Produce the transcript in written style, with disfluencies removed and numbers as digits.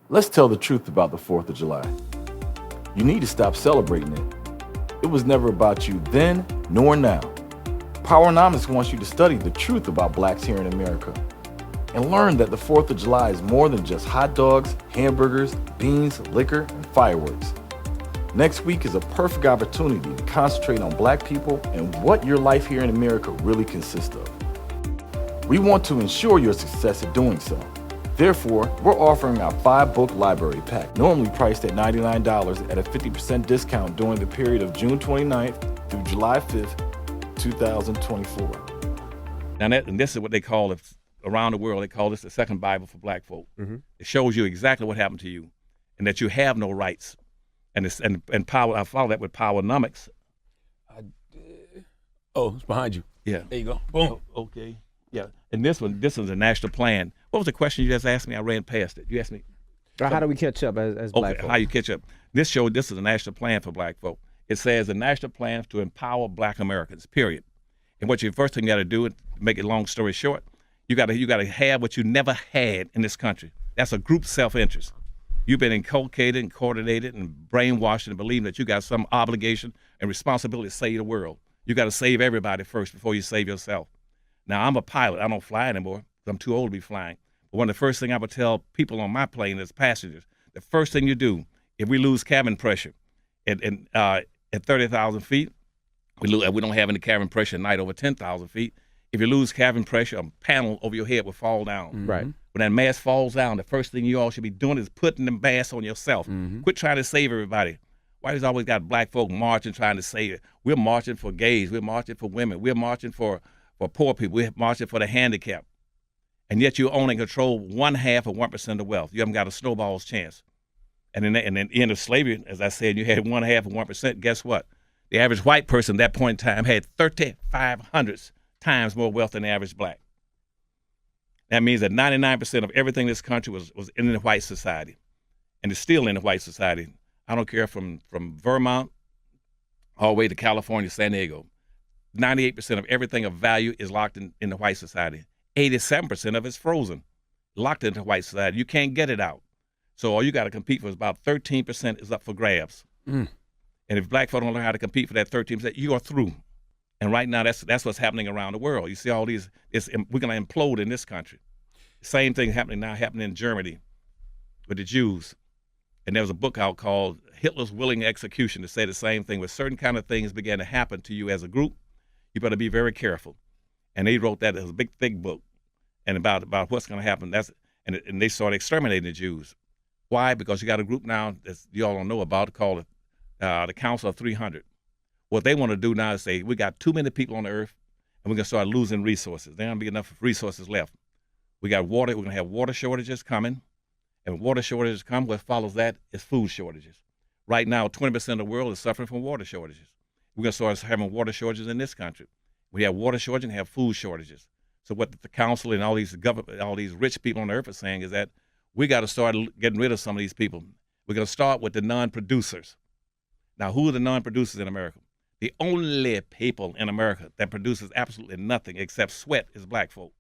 Let's tell the truth about the 4th of July. You need to stop celebrating it. It was never about you then nor now. PowerNomics wants you to study the truth about blacks here in America and learn that the 4th of July is more than just hot dogs, hamburgers, beans, liquor, and fireworks. Next week is a perfect opportunity to concentrate on black people and what your life here in America really consists of. We want to ensure your success at doing so. Therefore, we're offering our 5-book library pack, normally priced at $99 at a 50% discount during the period of June 29th through July 5th, 2024. Now, and this is what they call it around the world. They call this the second Bible for black folk. Mm-hmm. It shows you exactly what happened to you and that you have no rights. And power. I follow that with PowerNomics. Oh, it's behind you. Yeah. There you go. Boom. Oh, okay. Yeah. And this is a national plan. What was the question you just asked me? I ran past it. You asked me. How do we catch up as black folk? How you catch up? This is a national plan for black folk. It says a national plan to empower black Americans, period. And what you first thing you got to do, to make it long story short, you got to have what you never had in this country. That's a group self-interest. You've been inculcated and coordinated and brainwashed and believing that you got some obligation and responsibility to save the world. You got to save everybody first before you save yourself. Now, I'm a pilot. I don't fly anymore. I'm too old to be flying. But one of the first things I would tell people on my plane as passengers, the first thing you do, if we lose cabin pressure at 30,000 feet, we don't have any cabin pressure at night over 10,000 feet. If you lose cabin pressure, a panel over your head will fall down. Mm-hmm. Right. When that mask falls down, the first thing you all should be doing is putting the mask on yourself. Mm-hmm. Quit trying to save everybody. Why does always got black folk marching, trying to save it? We're marching for gays. We're marching for women. We're marching for poor people. We're marching for the handicapped. And yet you only control 1/2 of 1% of wealth. You haven't got a snowball's chance. And in the end of slavery, as I said, you had 1/2 of 1%. Guess what? The average white person at that point in time had 3,500 times more wealth than the average black. That means that 99% of everything in this country was in the white society, and it's still in the white society. I don't care from Vermont all the way to California, San Diego. 98% of everything of value is locked in the white society. 87% of it's frozen, locked into white society. You can't get it out. So all you got to compete for is about 13% is up for grabs. Mm. And if black folk don't learn how to compete for that 13%, you are through. And right now, that's what's happening around the world. You see all these, we're going to implode in this country. Same thing happening in Germany with the Jews. And there was a book out called Hitler's Willing Execution to say the same thing. When certain kind of things began to happen to you as a group, you better be very careful. And they wrote that as a big, thick book and about what's going to happen. And they started exterminating the Jews. Why? Because you got a group now that you all don't know about called the Council of 300. What they want to do now is say, we got too many people on the earth, and we're going to start losing resources. There aren't be enough resources left. We got water. We're going to have water shortages coming. And when water shortages come, what follows that is food shortages. Right now, 20% of the world is suffering from water shortages. We're going to start having water shortages in this country. We have water shortages and have food shortages. So what the council and all these rich people on the earth are saying is that we got to start getting rid of some of these people. We're going to start with the non-producers. Now, who are the non-producers in America? The only people in America that produces absolutely nothing except sweat is black folk.